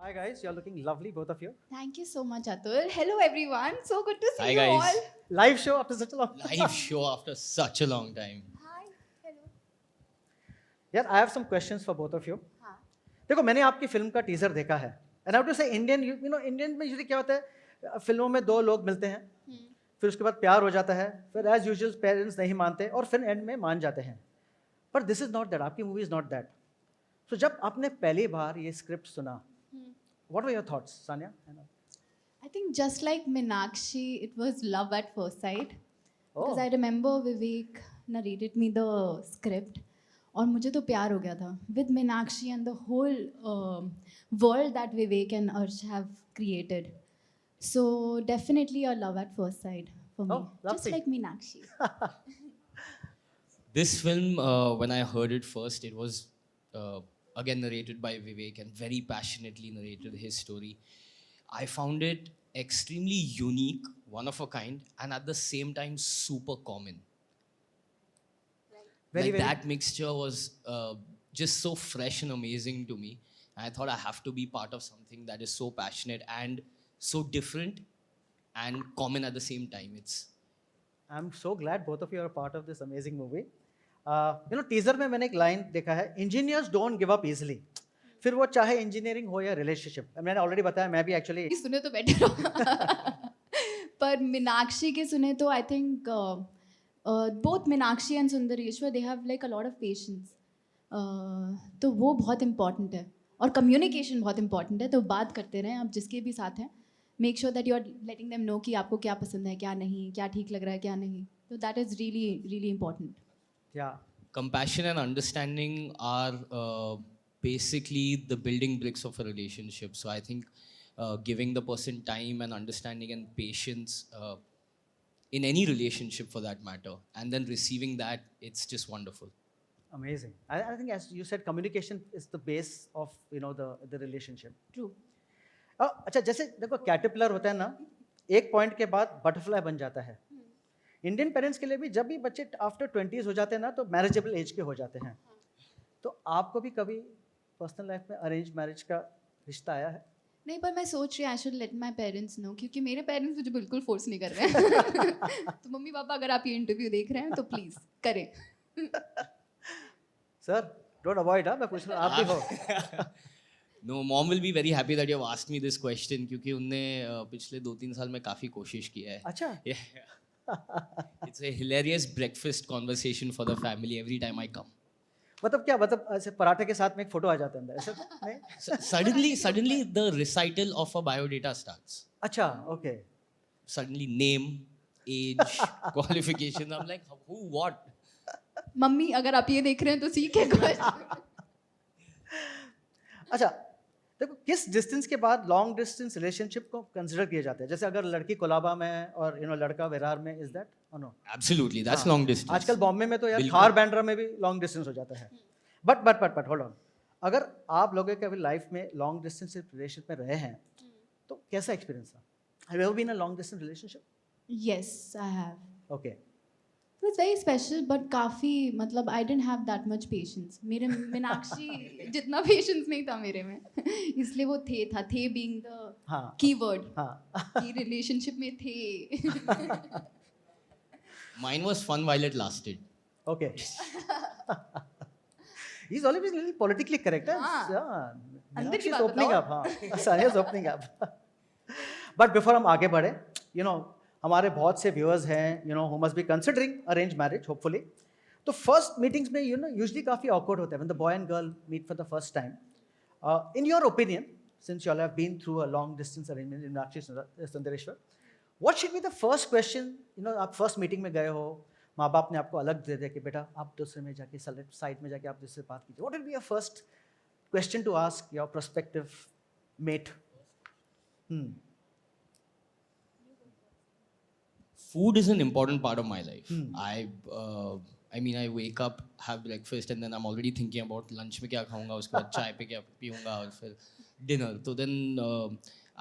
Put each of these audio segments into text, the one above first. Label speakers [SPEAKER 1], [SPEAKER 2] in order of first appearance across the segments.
[SPEAKER 1] Hi guys, you're looking lovely, both of you.
[SPEAKER 2] Thank you so much, Atul. Hello, everyone. So good to see
[SPEAKER 3] Hi,
[SPEAKER 2] you
[SPEAKER 3] guys.
[SPEAKER 2] all.
[SPEAKER 1] Live show after such a long
[SPEAKER 3] Live show after such a long time.
[SPEAKER 2] Hi. Hello.
[SPEAKER 1] Yeah, I have some questions for both of you.
[SPEAKER 2] हाँ.
[SPEAKER 1] देखो मैंने आपकी film का teaser देखा है and I to से Indian Indian में usually क्या होता है फिल्मों में दो लोग मिलते हैं फिर उसके बाद प्यार हो जाता है फिर एज यूजुअल पेरेंट्स नहीं मानते और फिर एंड में मान जाते हैं पर दिस इज नॉट दैट आपकी movie is not that so जब आपने पहली बार ये स्क्रिप्ट सुना what were your thoughts Sania
[SPEAKER 2] I think just like Meenakshi, it was love at first sight. Because
[SPEAKER 1] Oh.
[SPEAKER 2] I remember Vivek narrated me the script. और मुझे तो प्यार हो गया था with Meenakshi and the whole world that Vivek and Arsh have created. So definitely a love at first sight for me.
[SPEAKER 1] Oh,
[SPEAKER 2] Just
[SPEAKER 1] lovely.
[SPEAKER 2] like Meenakshi.
[SPEAKER 3] This film, when I heard it first, it was again narrated by Vivek and very passionately narrated his story. I found it extremely unique, one of a kind, and at the same time super common. That mixture was just so fresh and amazing to me. I thought I have to be part of something that is so passionate and so different and common at the same time.
[SPEAKER 1] I'm so glad both of you are a part of this amazing movie. Teaser में मैंने एक line देखा है engineers don't give up easily फिर वो चाहे engineering हो या रिलेशनशिप मैंने ऑलरेडी बताया मैं भी एक्चुअली
[SPEAKER 2] की सुने तो बेटर पर मीनाक्षी के सुने तो I think both Meenakshi and Sundareshwar they have like a lot of patience तो वो बहुत इम्पॉर्टेंट है और कम्युनिकेशन बहुत इम्पॉर्टेंट है तो बात करते रहें आप जिसके भी साथ हैं make sure that you are letting them know कि आपको क्या पसंद है क्या नहीं क्या ठीक लग रहा है क्या नहीं तो that is really really important
[SPEAKER 1] या
[SPEAKER 3] Compassion and understanding are basically the building bricks of a relationship. So I think giving the person time and understanding and patience in any relationship for that matter, and then receiving that, it's just wonderful.
[SPEAKER 1] amazing. I think as you said communication is the base of the relationship.
[SPEAKER 2] True
[SPEAKER 1] अच्छा जैसे देखो caterpillar होता है ना एक point के बाद butterfly बन जाता है इंडियन पेरेंट्स के लिए भी जब भी बच्चे आफ्टर 20s हो जाते हैं ना तो मैरिजेबल एज के हो जाते हैं तो आपको भी कभी पर्सनल लाइफ में अरेंज मैरिज का रिश्ता आया है
[SPEAKER 2] नहीं पर मैं सोच रही हूँ I should let my parents know क्योंकि मेरे पेरेंट्स मुझे बिल्कुल फोर्स नहीं कर रहे हैं तो मम्मी पापा अगर आप ये इंटरव्यू देख रहे हैं तो प्लीज़ करें
[SPEAKER 1] सर डोंट अवॉइड मैं पूछ रहा हूँ आप भी हो
[SPEAKER 3] No, mom will be very happy that you have asked me this question क्योंकि उनने पिछले 2-3 साल में काफ़ी कोशिश किया है.
[SPEAKER 1] अच्छा
[SPEAKER 3] Yeah. It's a hilarious breakfast conversation for the family every time I come.
[SPEAKER 1] मतलब क्या मतलब ऐसे पराठे के साथ में एक फोटो आ जाता है अंदर ऐसा नहीं
[SPEAKER 3] Suddenly the recital of a biodata starts.
[SPEAKER 1] अच्छा okay
[SPEAKER 3] Suddenly name, age, qualification. I'm like, who, what?
[SPEAKER 2] Mummy अगर आप ये देख रहे हैं तो सीखे कुछ
[SPEAKER 1] अच्छा देखो किस डिस्टेंस के बाद लॉन्ग डिस्टेंस रिलेशनशिप को कंसिडर किया जाता है जैसे अगर लड़की कोलाबा में और लड़का विरार में इज दैट और no
[SPEAKER 3] Absolutely, that's long distance.
[SPEAKER 1] आजकल बॉम्बे में तो यार
[SPEAKER 3] बिल्कुल।
[SPEAKER 1] थार बैंड्रा में भी लॉन्ग डिस्टेंस हो जाता है बट होल्ड ऑन अगर आप लोगों के अभी लाइफ में लॉन्ग डिस्टेंस रिलेशनशिप में रहे हैं तो कैसा एक्सपीरियंस था have you been a long distance relationship
[SPEAKER 2] yes I have
[SPEAKER 1] okay
[SPEAKER 2] it was very special but काफ़ी मतलब I didn't have that much patience मेरे मीनाक्षी जितना पेशेंस नहीं था मेरे में इसलिए वो थे बीइंग द
[SPEAKER 1] हाँ
[SPEAKER 2] कीवर्ड
[SPEAKER 1] हाँ
[SPEAKER 2] कि रिलेशनशिप में थे
[SPEAKER 3] Mine was fun while it lasted.
[SPEAKER 1] Okay he is always little politically correct
[SPEAKER 2] अंदर की बात
[SPEAKER 1] ओपनिंग
[SPEAKER 2] बताओ।
[SPEAKER 1] अप हाँ Sania is opening up but before हम आगे बढ़े हमारे बहुत से व्यूअर्स हैं who must be considering arrange marriage hopefully तो फर्स्ट मीटिंग्स में यूजुअली काफ़ी ऑकवर्ड होता है when the boy and girl meet for the first time in your opinion since you all have been through a long distance arrangement in Meenakshi Sundareshwar what should be the first question आप first meeting में गए हो माँ बाप ने आपको अलग दे दिया कि बेटा आप दूसरे में जाके साइड में जाके आप दूसरे से बात कीजिए what will be your first question to ask your prospective mate
[SPEAKER 3] Food is an important part of my life. I mean, I wake up, have breakfast, and then I'm already thinking about lunch में क्या खाऊंगा, उसके बाद चाय पे क्या पीऊंगा और फिर dinner. तो then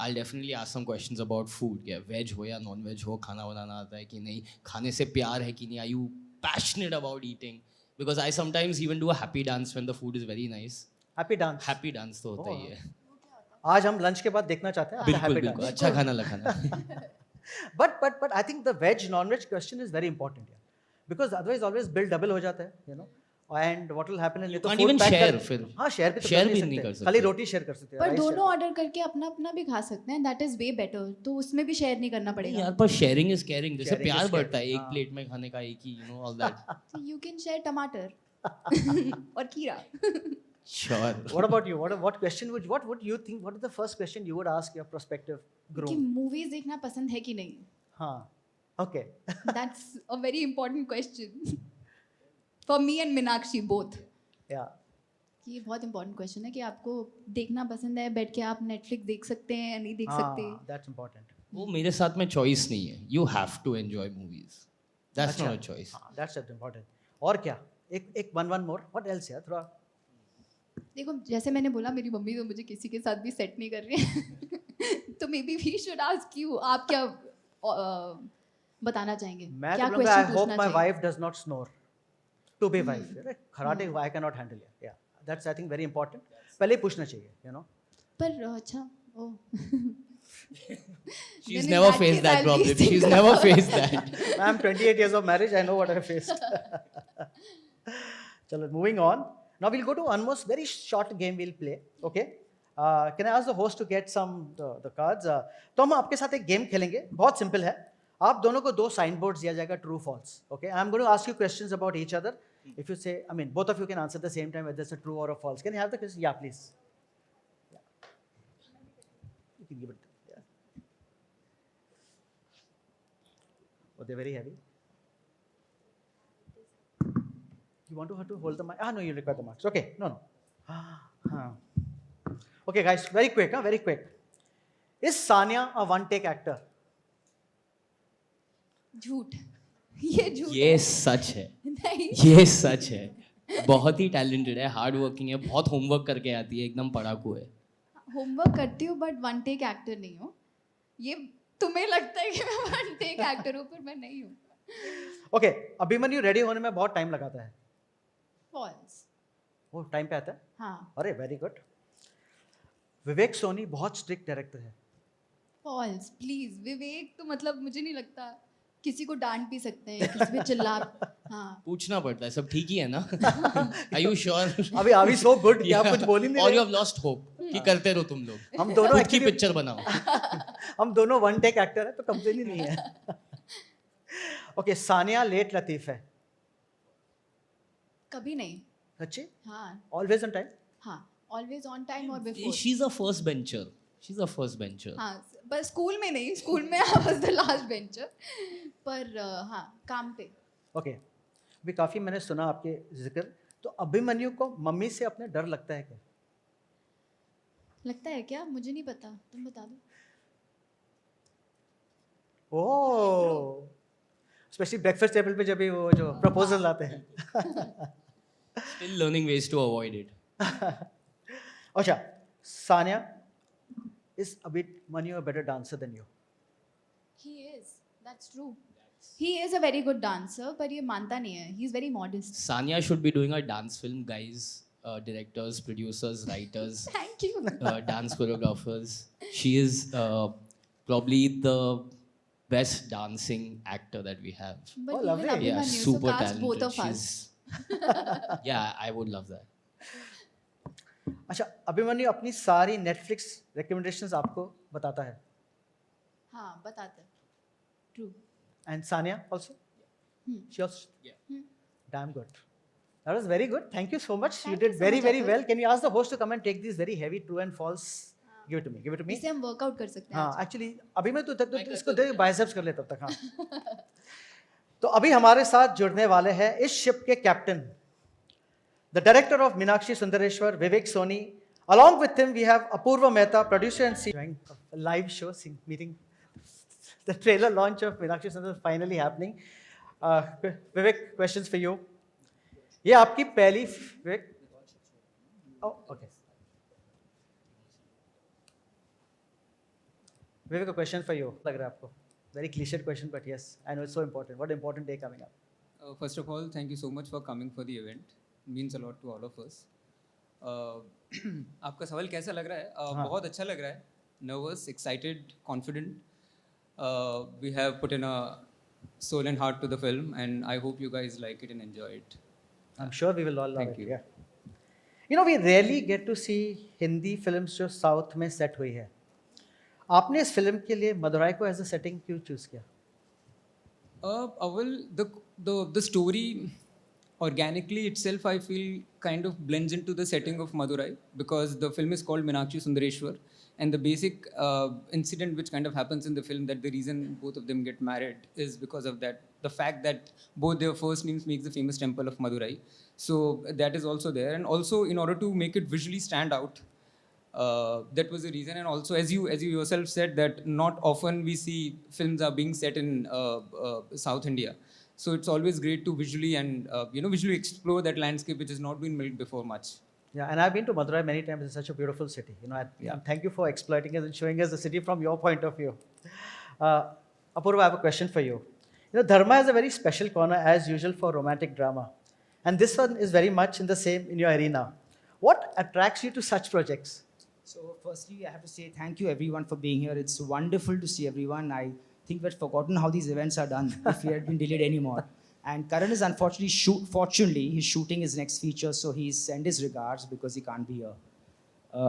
[SPEAKER 3] I'll definitely ask some questions about food. क्या veg हो या non veg हो, खाना बनाना आता है कि नहीं, खाने से प्यार है कि नहीं, are you passionate about eating? Because I sometimes even do a happy dance when the food is very nice.
[SPEAKER 1] Happy dance
[SPEAKER 3] Happy dance तो होता ही है.
[SPEAKER 1] आज हम लंच के बाद देखना चाहते हैं आपका
[SPEAKER 3] बिल्कुल
[SPEAKER 1] हैबिट
[SPEAKER 3] बिल्कुल अच्छा खाना लखाना
[SPEAKER 1] but I think the veg non-veg question is very important here because otherwise always bill double हो जाता है, you know, and what will happen is
[SPEAKER 3] You
[SPEAKER 1] तो
[SPEAKER 3] can't
[SPEAKER 1] food
[SPEAKER 3] even
[SPEAKER 1] pack
[SPEAKER 3] share फिर।
[SPEAKER 1] हाँ शेयर भी तो
[SPEAKER 3] Share
[SPEAKER 1] कर
[SPEAKER 3] भी
[SPEAKER 1] नहीं
[SPEAKER 3] नहीं
[SPEAKER 1] सकते,
[SPEAKER 3] कर सकते।
[SPEAKER 1] खाली रोटी शेयर कर सकते हैं,
[SPEAKER 2] पर
[SPEAKER 1] rice
[SPEAKER 2] दोनों
[SPEAKER 1] share।
[SPEAKER 2] ऑर्डर करके अपना अपना भी खा सकते हैं, दैट इज वे बेटर, तो उसमें भी शेयर नहीं करना
[SPEAKER 3] नहीं
[SPEAKER 2] पड़ेगा.
[SPEAKER 3] यार पर शेयरिंग इज केयरिंग, जैसे
[SPEAKER 1] Sharing is
[SPEAKER 3] प्यार
[SPEAKER 1] caring,
[SPEAKER 3] बढ़ता है एक
[SPEAKER 1] हाँ।
[SPEAKER 3] प्लेट में खाने का एक ही, you know all that
[SPEAKER 2] you can share टमाटर और खीरा.
[SPEAKER 3] Sure
[SPEAKER 1] What about you? What would you think? What is the first question you would ask your prospective
[SPEAKER 2] कि
[SPEAKER 1] groom?
[SPEAKER 2] मूवीज देखना पसंद है कि नहीं.
[SPEAKER 1] हाँ, okay.
[SPEAKER 2] That's a very important question for me and Meenakshi both.
[SPEAKER 1] Yeah.
[SPEAKER 2] ये बहुत important question है कि आपको देखना पसंद है, बैठ के आप नेटफ्लिक्स देख सकते हैं या नहीं देख सकते.
[SPEAKER 1] हाँ, that's important.
[SPEAKER 3] वो मेरे साथ में चॉइस नहीं है, you have to enjoy movies, that's
[SPEAKER 1] अच्छा,
[SPEAKER 3] नॉट अ चॉइस.
[SPEAKER 1] हाँ, that's important. और क्या? एक one more. What else यार? थोड़ा
[SPEAKER 2] देखो जैसे मैंने बोला, मेरी मम्मी तो मुझे किसी के साथ भी सेट नहीं कर रही है तो maybe we should ask you, आप क्या बताना चाहेंगे,
[SPEAKER 1] मैं
[SPEAKER 2] क्या
[SPEAKER 1] तो बोलूँगा I
[SPEAKER 2] क्वेश्चन
[SPEAKER 1] hope
[SPEAKER 2] पूछना
[SPEAKER 1] my
[SPEAKER 2] चाहिए.
[SPEAKER 1] wife does not snore. To be wife, right? Karate I cannot handle it. Yeah, that's I think very important. पहले ही पूछना चाहिए, you know.
[SPEAKER 2] पर अच्छा ओ
[SPEAKER 3] She's never faced that problem. She's never faced that.
[SPEAKER 1] I'm 28 years of marriage. I know what I faced. Chalo, moving on. Now we'll go to one most very short game we'll play. Okay. Can I ask the host to get some the cards? तो हम आपके साथ एक game खेलेंगे, बहुत simple है. आप दोनों को दो साइन बोर्ड्स दिया जाएगा, true false. Okay. I'm going to ask you questions about each other. If you say, I mean, both of you can answer at the same time whether it's a true or a false. Can you have the question? Yeah, please. Yeah. You can give it. Yeah. Oh, they're very heavy. You want to have to hold the mic? Ah, no, you require the marks. Okay, no. Okay, guys, very quick, very quick. Is Sania a one-take actor?
[SPEAKER 2] झूठ. ये झूठ
[SPEAKER 3] ये सच है,
[SPEAKER 2] नहीं.
[SPEAKER 3] ये सच है. बहुत ही talented है, हार्ड वर्किंग है, बहुत होमवर्क करके आती है, एकदम पढ़ाकू है.
[SPEAKER 2] होमवर्क करती हूँ बट वन टेक एक्टर नहीं हूँ. ये तुम्हें लगता है कि मैं वन टेक एक्टर हूँ, पर मैं नहीं हूँ.
[SPEAKER 1] Okay, अभिमन्यु रेडी होने में बहुत टाइम लगाता है.
[SPEAKER 2] फॉल्स.
[SPEAKER 1] वो टाइम पे आता है?
[SPEAKER 2] हाँ.
[SPEAKER 1] अरे वेरी गुड. विवेक सोनी बहुत स्ट्रिक्ट डायरेक्टर है.
[SPEAKER 2] फॉल्स प्लीज. विवेक तो मतलब मुझे नहीं लगता, किसी को डांट भी सकते हैं, किसी पे चिल्ला. हाँ.
[SPEAKER 3] पूछना पड़ता है, सब ठीक ही है ना? Are you sure?
[SPEAKER 1] अभी आर वी सो गुड कि आप कुछ बोल ही नहीं
[SPEAKER 3] और
[SPEAKER 1] रहे.
[SPEAKER 3] you have lost hope कि करते रहो तुम लोग.
[SPEAKER 1] हम दोनों
[SPEAKER 3] खुद की
[SPEAKER 1] actually-
[SPEAKER 3] पिक्चर बनाओ.
[SPEAKER 1] हम दोनों वन टेक एक्टर है तो कंप्लेन ही नहीं है. ओके, सानिया लेट लतीफ है.
[SPEAKER 2] कभी नहीं.
[SPEAKER 1] सच्ची?
[SPEAKER 2] हाँ.
[SPEAKER 1] Always on time?
[SPEAKER 2] हाँ. ऑलवेज ऑन टाइम और before.
[SPEAKER 3] She's a first bencher. She's a first bencher.
[SPEAKER 2] हाँ. बस स्कूल में नहीं, स्कूल में I was the last bencher, पर हाँ काम पे.
[SPEAKER 1] ओके, अभी काफ़ी मैंने सुना आपके जिक्र. तो अभिमन्यु को मम्मी से अपने डर लगता है क्या?
[SPEAKER 2] लगता है क्या? मुझे नहीं पता, तुम बता दो.
[SPEAKER 1] ओह, स्पेशली ब्रेकफास्ट टेबल पे जब भी वो जो प्रपोजल आते हैं.
[SPEAKER 3] Still learning ways to avoid it.
[SPEAKER 1] अच्छा, Sania, is Abhimanyu a better dancer than you?
[SPEAKER 2] He is. That's true. He is a very good dancer, पर ये मानता नहीं है. He is very modest.
[SPEAKER 3] Sanya should be doing a dance film, guys. Directors, producers, writers,
[SPEAKER 2] Thank you.
[SPEAKER 3] dance choreographers. She is probably the best dancing actor that we have.
[SPEAKER 2] But
[SPEAKER 1] Oh,
[SPEAKER 2] even
[SPEAKER 1] lovely.
[SPEAKER 3] Yeah,
[SPEAKER 2] Abhimanyu, so
[SPEAKER 3] super
[SPEAKER 2] cast
[SPEAKER 3] talented.
[SPEAKER 2] both of us.
[SPEAKER 3] Yeah, I would love that.
[SPEAKER 1] अच्छा, अभिमन्यु अपनी सारी Netflix recommendations आपको बताता है.
[SPEAKER 2] हाँ, बताते. True.
[SPEAKER 1] And Sania also? She also?
[SPEAKER 3] Yeah.
[SPEAKER 1] Damn good. That was very good. Thank you so much.
[SPEAKER 2] Thank
[SPEAKER 1] you did
[SPEAKER 2] you so
[SPEAKER 1] very,
[SPEAKER 2] much,
[SPEAKER 1] very
[SPEAKER 2] Atul.
[SPEAKER 1] well. Can you ask the host to come and take these very heavy true and false? Give it to me. Give it to me.
[SPEAKER 2] इसे हम workout कर सकते हैं.
[SPEAKER 1] हाँ, actually अभी मैं तो इसको दे बाइसेप्स कर ले तब तक. हाँ. तो अभी हमारे साथ जुड़ने वाले हैं इस शिप के captain, the director of Meenakshi Sundareshwar, Vivek Soni. Along with him, we have Apurva Mehta, producer and CEO. A live show, meeting. The trailer launch of Meenakshi Sundareshwar finally happening. Vivek, questions for you. ये आपकी पहली Vivek? Oh, okay. Vivek, a question for you. लग रहा है आपको? Very cliched question, but yes, I know it's so important. What an important day coming up.
[SPEAKER 4] First of all, thank you so much for coming for the event. It means a lot to all of us. आपका सवाल कैसा लग रहा है? बहुत अच्छा लग रहा है. Nervous, excited, confident. We have put in a soul and heart to the film, and I hope you guys like it and enjoy it.
[SPEAKER 1] I'm sure we will all love
[SPEAKER 4] Thank
[SPEAKER 1] it.
[SPEAKER 4] you.
[SPEAKER 1] Yeah. You know, we rarely get to see Hindi films जो south में set हुई है. आपने इस film के लिए मदुराई को as a setting क्यों चूज किया?
[SPEAKER 4] Well, the story organically itself, I feel, kind of blends into the setting of Madurai because the film is called Meenakshi Sundareshwar, and the basic incident which kind of happens in the film, that the reason both of them get married is because of that, the fact that both their first names makes the famous temple of Madurai. So that is also there, and also in order to make it visually stand out, that was the reason. And also, as you yourself said, that not often we see films are being set in South India. So it's always great to visually and visually explore that landscape which has not been built before much.
[SPEAKER 1] Yeah, and I've been to Madurai many times. It's such a beautiful city. You know, and thank you for exploiting it and showing us the city from your point of view. Apurva, I have a question for you. You know, Dharma is a very special corner as usual for romantic drama, and this one is very much in the same in your arena. What attracts you to such projects?
[SPEAKER 5] So, firstly, I have to say thank you everyone for being here. It's wonderful to see everyone. I think we'd forgotten how these events are done if we had been delayed anymore. And Karan is unfortunately, fortunately, he's shooting his next feature, so he's sent his regards because he can't be here.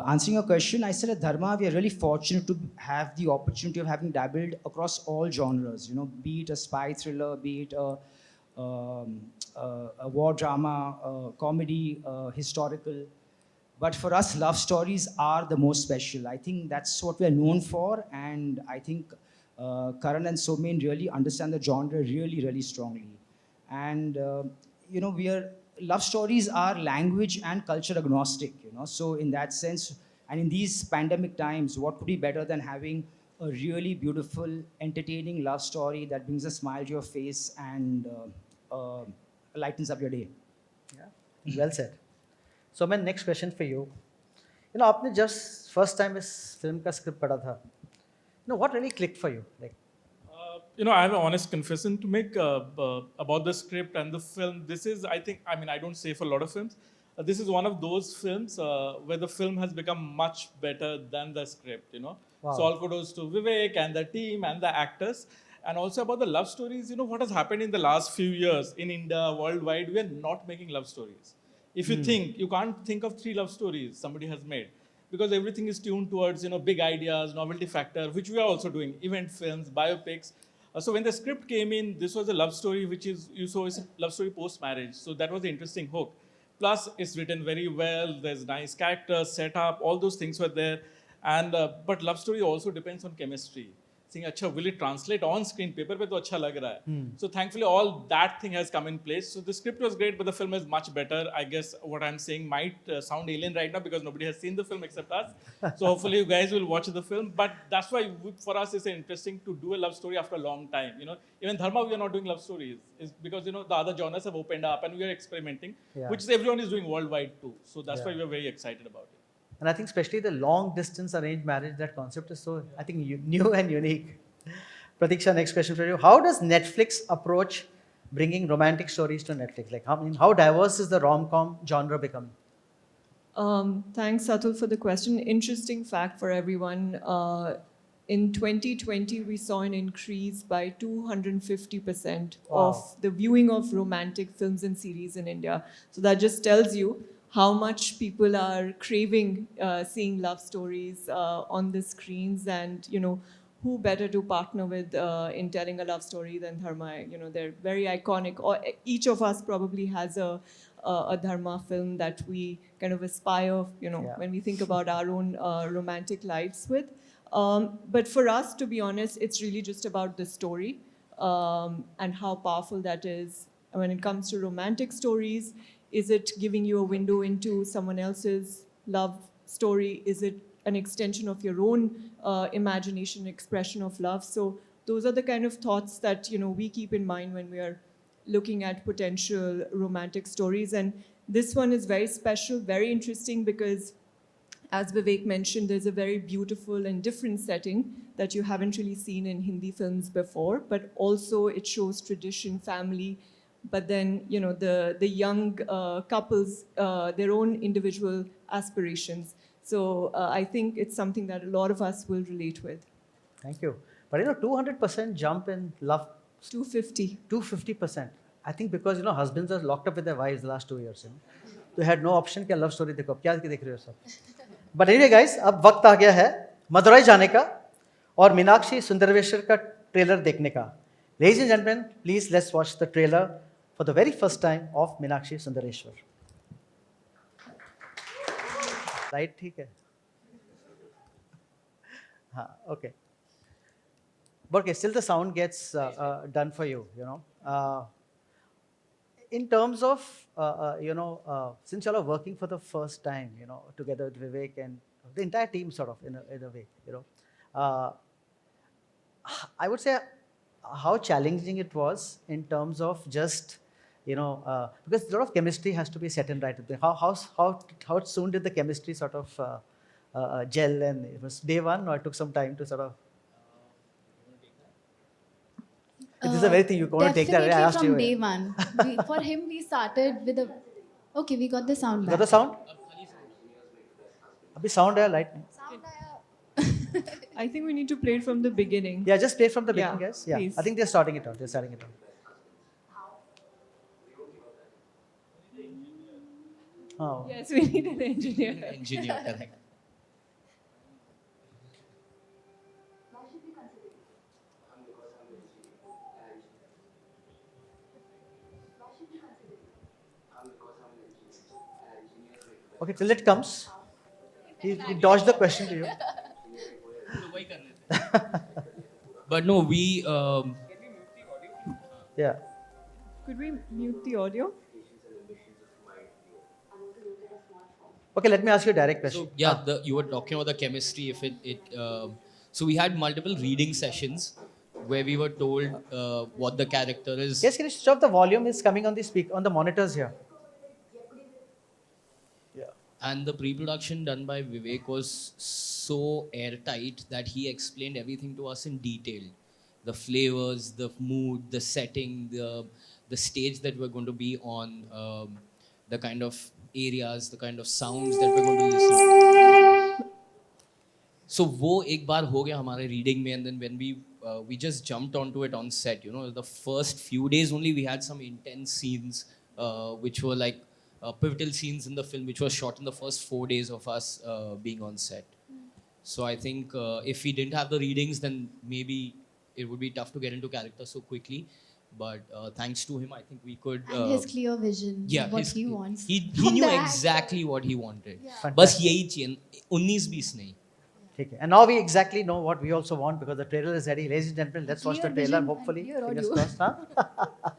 [SPEAKER 5] Answering your question, I said at Dharma, we are really fortunate to have the opportunity of having dabbled across all genres, you know, be it a spy thriller, be it a war drama, comedy, historical. But for us, love stories are the most special. I think that's what we are known for, and I think Karan and Somen really understand the genre really, really strongly. And love stories are language and culture agnostic. You know, so in that sense, and in these pandemic times, what could be better than having a really beautiful, entertaining love story that brings a smile to your face and lightens up your day.
[SPEAKER 1] Yeah, well said. So my next question for you. You know, आपने just first time इस film का script पढ़ा था. You know, what really clicked for you? Like,
[SPEAKER 6] I have an honest confession to make about the script and the film. This is, I don't say for a lot of films. This is one of those films where the film has become much better than the script,
[SPEAKER 1] Wow.
[SPEAKER 6] So all kudos to Vivek and the team and the actors. And also about the love stories, what has happened in the last few years in India, worldwide, we are not making love stories. If you think, you can't think of 3 love stories somebody has made because everything is tuned towards, big ideas, novelty factor, which we are also doing, event films, biopics. So when the script came in, this was a love story, which is, you saw is a love story post-marriage. So that was the interesting hook. Plus, it's written very well. There's nice characters, setup, all those things were there. And but love story also depends on chemistry. Saying, "Acha, will it translate on screen? Paper pe to acha lag raha hai." So thankfully, all that thing has come in place. So the script was great, but the film is much better. I guess what I'm saying might sound alien right now because nobody has seen the film except us. So hopefully you guys will watch the film. But that's why for us it's interesting to do a love story after a long time. Even Dharma, we are not doing love stories. It's because the other genres have opened up and we are experimenting, which is everyone is doing worldwide too. So that's why we are very excited about it.
[SPEAKER 1] and I think especially the long distance arranged marriage, that concept is so, I think, new and unique. Pratiksha, next question for you. How does Netflix approach bringing romantic stories to Netflix? Like, how diverse is the rom-com genre becoming?
[SPEAKER 7] Thanks, Atul, for the question. Interesting fact for everyone. In 2020, we saw an increase by 250% of the viewing of romantic films and series in India. So that just tells you how much people are craving seeing love stories on the screens, and who better to partner with in telling a love story than Dharma? They're very iconic. Or each of us probably has a Dharma film that we kind of aspire, when we think about our own romantic lives with. But for us, to be honest, it's really just about the story and how powerful that is. And when it comes to romantic stories, is it giving you a window into someone else's love story? Is it an extension of your own imagination, expression of love? So those are the kind of thoughts that we keep in mind when we are looking at potential romantic stories. And this one is very special, very interesting, because as Vivek mentioned, there's a very beautiful and different setting that you haven't really seen in Hindi films before, but also it shows tradition, family, but then the young couples, their own individual aspirations. So I think it's something that a lot of us will relate with.
[SPEAKER 1] Thank you. But 200% jump in love,
[SPEAKER 7] 250.
[SPEAKER 1] 250%. I think because husbands are locked up with their wives the last 2 years. They had no option कि love story देखो. अब क्या देख रहे हो सब? But anyway, guys, अब वक्त आ गया है मदुरई जाने का और मीनाक्षी सुंदरवेश्वर का ट्रेलर देखने का. Ladies and gentlemen, please let's watch the trailer for the very first time of Meenakshi Sundareshwar. Right, ठीक है. हाँ, okay. But okay, still the sound gets done for you. In terms of since you all are working for the first time, together with Vivek and the entire team, sort of in a way, I would say how challenging it was in terms of just because a lot of chemistry has to be set in right. How soon did the chemistry sort of gel, and it was day one, or it took some time to sort of. This is the very thing you want to take that. I asked
[SPEAKER 2] from
[SPEAKER 1] you.
[SPEAKER 2] day one. For him, we started with a. Okay, we got the sound
[SPEAKER 1] Got
[SPEAKER 2] back.
[SPEAKER 1] the sound? Abhi sound hai, light.
[SPEAKER 7] I think we need to play it from the beginning.
[SPEAKER 1] Yeah, just play from the
[SPEAKER 7] Yeah,
[SPEAKER 1] beginning, guys. Yeah,
[SPEAKER 7] please.
[SPEAKER 1] I think they're starting it out. Oh.
[SPEAKER 7] Yes, we need an engineer.
[SPEAKER 3] Engineer, correct.
[SPEAKER 1] Okay, till it comes. He dodged the question to you.
[SPEAKER 3] But no, we
[SPEAKER 1] Yeah.
[SPEAKER 7] Could we mute the audio?
[SPEAKER 1] Okay, let me ask you a direct question.
[SPEAKER 3] so yeah, you were talking about the chemistry. If so we had multiple reading sessions where we were told what the character is.
[SPEAKER 1] Yes, can you stop the volume? It's coming on the monitors here.
[SPEAKER 3] And the pre-production done by Vivek was so airtight that he explained everything to us in detail. The flavors, the mood, the setting, the stage that we're going to be on, the kind of areas, the kind of sounds that we're going to listen to. So वो एक बार हो गया हमारे reading में, and then when we just jumped onto it on set. The first few days only we had some intense scenes which were like pivotal scenes in the film, which was shot in the first 4 days of us being on set. So I think if we didn't have the readings, then maybe it would be tough to get into character so quickly. But thanks to him, I think we could.
[SPEAKER 2] And his clear vision,
[SPEAKER 3] Yeah,
[SPEAKER 2] what he wants.
[SPEAKER 3] He
[SPEAKER 2] from
[SPEAKER 3] knew
[SPEAKER 2] the
[SPEAKER 3] exactly what he wanted.
[SPEAKER 1] Fantastic.
[SPEAKER 3] बस यही चाहिए, 19-20 नहीं.
[SPEAKER 1] Okay. And now we exactly know what we also want because the trailer is ready. Ladies and gentlemen, let's watch the
[SPEAKER 2] Clear
[SPEAKER 1] trailer.
[SPEAKER 2] vision
[SPEAKER 1] Hopefully,
[SPEAKER 2] and clear
[SPEAKER 1] fingers
[SPEAKER 2] audio.
[SPEAKER 1] crossed. Huh?